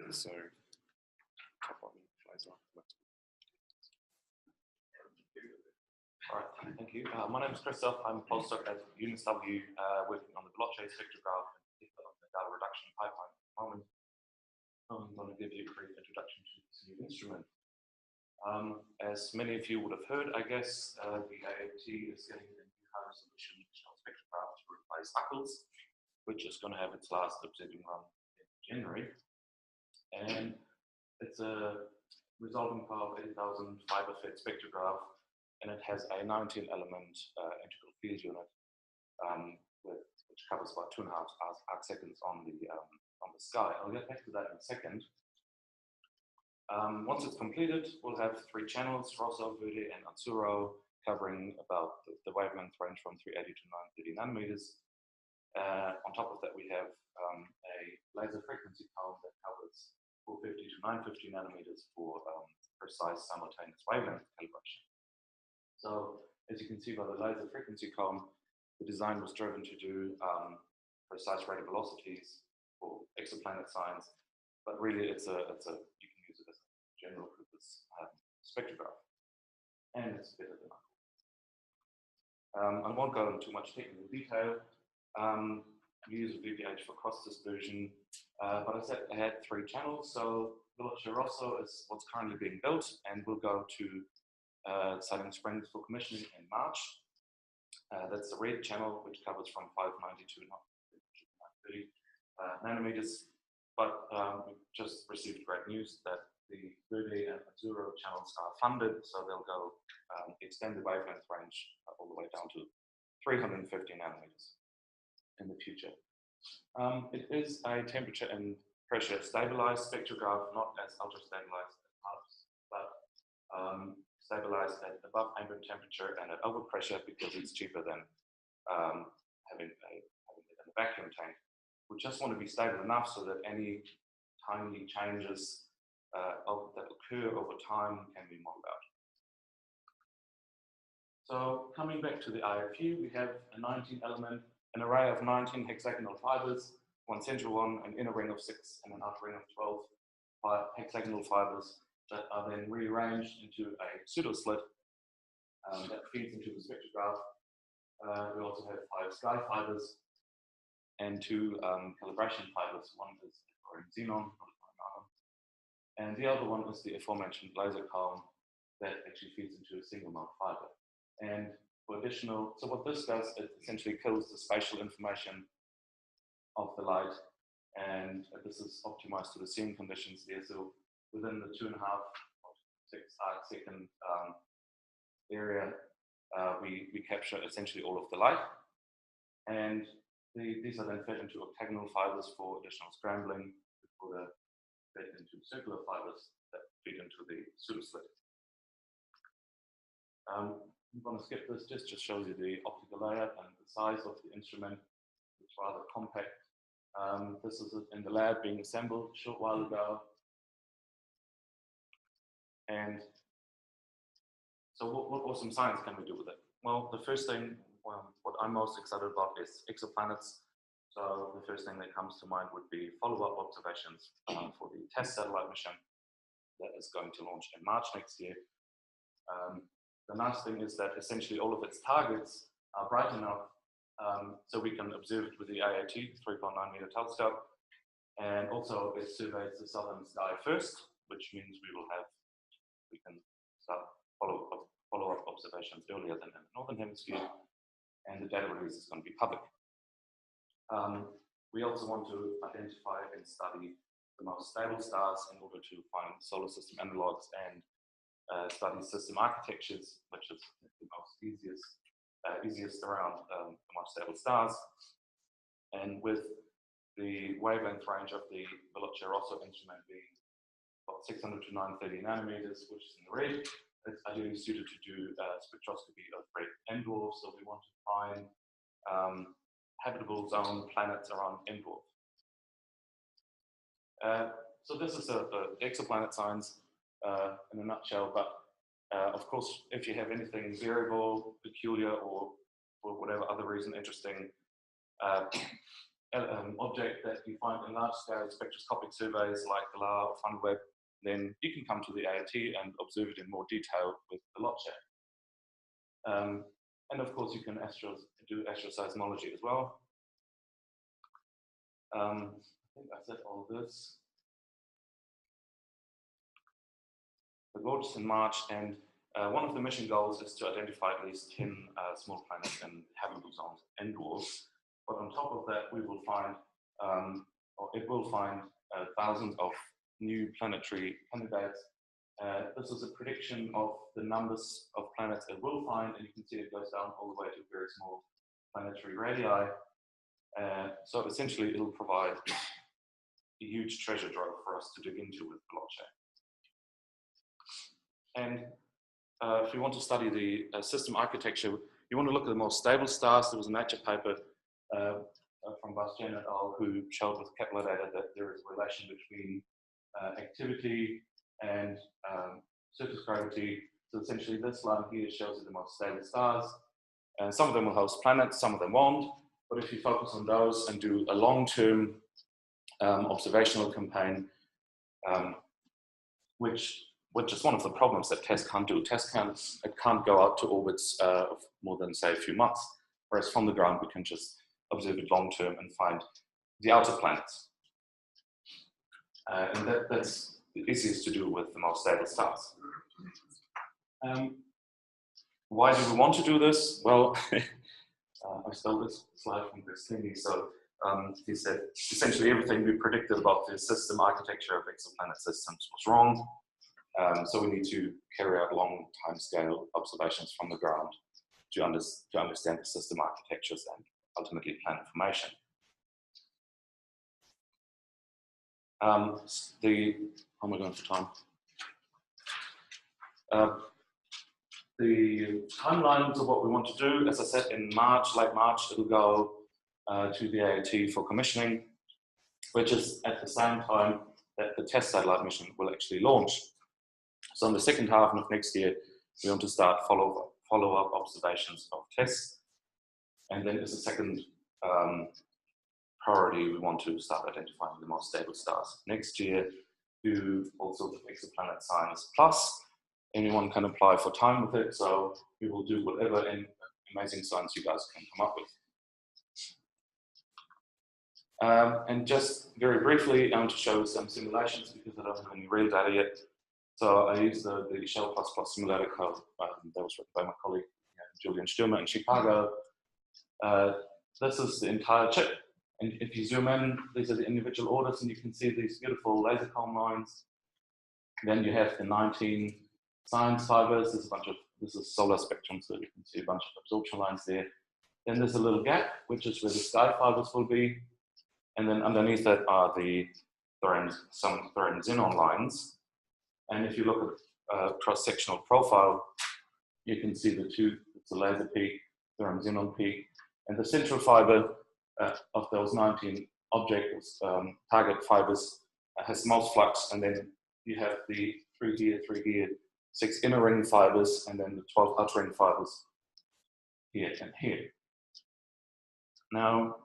So, top on flies off. All right, thank you. My name is Christoph. I'm a postdoc at UNSW working on the VELOCE Spectrograph and on the data reduction pipeline at the moment. I'm going to give you a brief introduction to this new instrument. As many of you would have heard, I guess, the AAT is getting a new high resolution spectrograph to replace Huckle's, which is going to have its last observing run in January. And it's a resulting power of 80,000 fiber-fed spectrograph, and it has a 19-element integral field unit, which covers about 2.5 arc seconds on the sky. I'll get back to that in a second. Once it's completed, we'll have 3 channels, Rosso, Verde, and Azzurro, covering about the wavelength range from 380 to 930 nanometers. On top of that, we have a laser frequency column that covers 450 to 950 nanometers for precise simultaneous wavelength calibration. So, as you can see by the laser frequency column, the design was driven to do precise rate of velocities for exoplanet science, but really you can use it as a general purpose spectrograph, and it's better than I won't go into too much technical detail. We use a VPH for cross dispersion, but I said I had 3 channels. So Veloce Rosso is what's currently being built, and we'll go to Silent Springs for commissioning in March. That's the red channel, which covers from 590 to 930 nanometers. But we just received great news that the Verde and Azzurro channels are funded, so they'll go extend the wavelength range all the way down to 350 nanometers in the future. It is a temperature and pressure stabilized spectrograph, not as ultra stabilized as ours, but stabilized at above ambient temperature and at overpressure because it's cheaper than having it in a vacuum tank. We just want to be stable enough so that any tiny changes that occur over time can be modeled out. So coming back to the IFU, we have a 19-element, an array of 19 hexagonal fibers, one central one, an inner ring of 6, and an outer ring of 12 hexagonal fibers that are then rearranged into a pseudo-slit that feeds into the spectrograph. We also have 5 sky fibers and 2 calibration fibers. One is xenon, and the other one is the aforementioned laser column that actually feeds into a single mode fiber. And for additional, so what this does, it essentially kills the spatial information of the light, and this is optimized to the seeing conditions there. So within the 2.5 or 6 arc second area, we capture essentially all of the light, and these are then fed into octagonal fibers for additional scrambling before they're fed into circular fibers that feed into the pseudo-slit. I'm going to skip this, just show you the optical layout and the size of the instrument. It's rather compact. This is in the lab being assembled a short while ago. And so what awesome science can we do with it? Well, the first thing, what I'm most excited about is exoplanets. So the first thing that comes to mind would be follow-up observations for the test satellite mission that is going to launch in March next year. The nice thing is that essentially all of its targets are bright enough so we can observe it with the AAT, 3.9 meter telescope. And also it surveys the southern sky first, which means we can start follow-up observations earlier than in the northern hemisphere, and the data release is going to be public. We also want to identify and study the most stable stars in order to find solar system analogs and study system architectures, which is the most easiest around the most stable stars. And with the wavelength range of the Veloce Rosso instrument being about 600 to 930 nanometers, which is in the red, it's ideally suited to do spectroscopy of red M dwarfs. So we want to find habitable zone planets around M dwarf. So this is the exoplanet science in a nutshell, but of course, if you have anything variable, peculiar, or for whatever other reason interesting, object that you find in large-scale spectroscopic surveys like the LAR or FunWeb, then you can come to the AAT and observe it in more detail with VELOCE. And of course, you can do astroseismology as well. I think I said all this. We launched in March, and one of the mission goals is to identify at least 10 small planets and habitable zones and dwarfs. But on top of that, we will find, or it will find, thousands of new planetary candidates. This is a prediction of the numbers of planets it will find, and you can see it goes down all the way to very small planetary radii. So essentially, it'll provide a huge treasure trove for us to dig into with VELOCE. And if you want to study the system architecture, you want to look at the most stable stars. There was a Nature paper from Bastian et al. Who showed with Kepler data that there is a relation between activity and surface gravity. So essentially, this line here shows you the most stable stars. And some of them will host planets, some of them won't. But if you focus on those and do a long-term observational campaign, which is one of the problems that TESS can't do. TESS can't go out to orbits of more than, say, a few months, whereas from the ground we can just observe it long-term and find the outer planets. And that's the easiest to do with the most stable stars. Why do we want to do this? Well, I stole this slide from Christini. So he said, essentially everything we predicted about the system architecture of exoplanet systems was wrong. So we need to carry out long time-scale observations from the ground to understand the system architectures and ultimately plan information. How am I going for time? The timelines of what we want to do, as I said, in March, late March, it'll go to the AAT for commissioning, which is at the same time that the TESS satellite mission will actually launch. So in the second half of next year, we want to start follow-up observations of TESS. And then as a second priority, we want to start identifying the most stable stars. Next year, do all sorts of exoplanet science. Plus, anyone can apply for time with it. So we will do whatever amazing science you guys can come up with. And just very briefly, I want to show some simulations because I don't have any real data yet. So I use the Shell++ simulator code that was written by my colleague Julian Stürmer in Chicago. This is the entire chip. And if you zoom in, these are the individual orders, and you can see these beautiful laser comb lines. Then you have the 19 science fibers. This is solar spectrum, so you can see a bunch of absorption lines there. Then there's a little gap, which is where the sky fibers will be. And then underneath that are some thorium xenon lines. And if you look at cross-sectional profile, you can see it's a laser peak, thorium xenon peak, and the central fiber of those 19 target fibers has most flux, and then you have the 3 here, 6 inner ring fibers, and then the 12 outer ring fibers here and here. Now,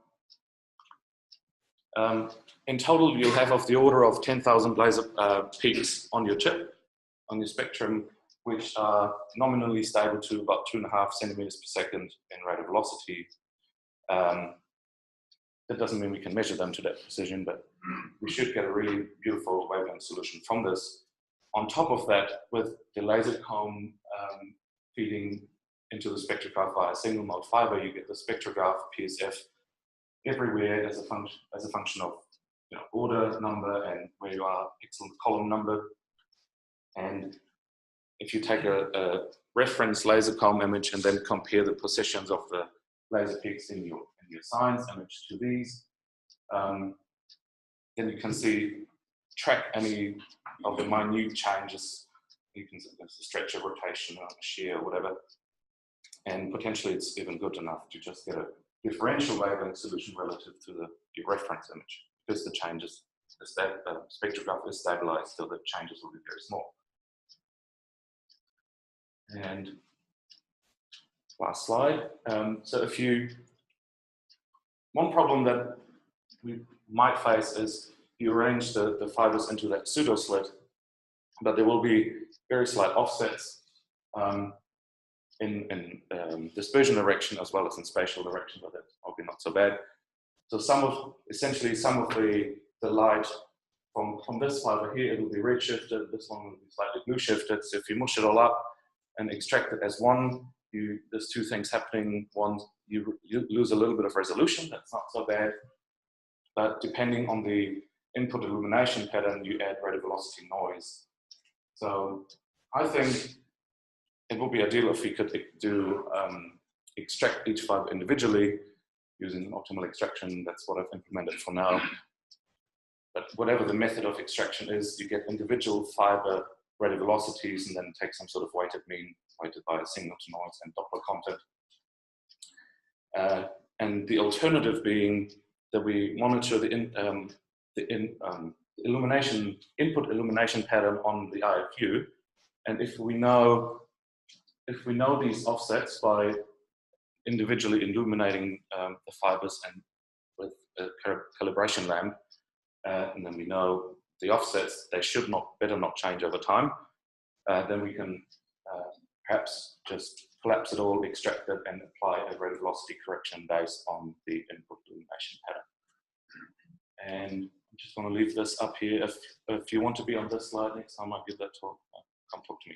in total, you'll have of the order of 10,000 laser peaks on your chip, on your spectrum, which are nominally stable to about 2.5 centimeters per second in rate of velocity. That doesn't mean we can measure them to that precision, but we should get a really beautiful wavelength solution from this. On top of that, with the laser comb feeding into the spectrograph via single mode fiber, you get the spectrograph PSF everywhere as a function of order number and where you are, pixel column number. And if you take a reference laser comb image and then compare the positions of the laser peaks in your science image to these, then you can track any of the minute changes. You can see there's a stretch of rotation or a shear or whatever. And potentially it's even good enough to just get a differential wavelength solution relative to your reference image, because the changes, the spectrograph is stabilized, so the changes will be very small. And last slide. One problem that we might face is you arrange the fibers into that pseudo slit, but there will be very slight offsets in dispersion direction as well as in spatial direction, but that will be not so bad. So essentially some of the light from this fiber here, it will be redshifted, this one will be slightly blue shifted. So if you mush it all up and extract it as one, there's two things happening. One, you lose a little bit of resolution, that's not so bad. But depending on the input illumination pattern, you add radio velocity noise. So I think it would be ideal if we could extract each fiber individually using optimal extraction. That's what I've implemented for now. But whatever the method of extraction is, you get individual fiber radio velocities and then take some sort of weighted mean, weighted by a signal to noise and Doppler content. And the alternative being that we monitor the input illumination pattern on the IFU, and if we know these offsets by individually illuminating the fibers and with a calibration lamp, and then we know the offsets, they better not change over time, then we can perhaps just collapse it all, extract it, and apply a radio velocity correction based on the input illumination pattern. And I'm just going to leave this up here. If you want to be on this slide next time I give that talk, come talk to me.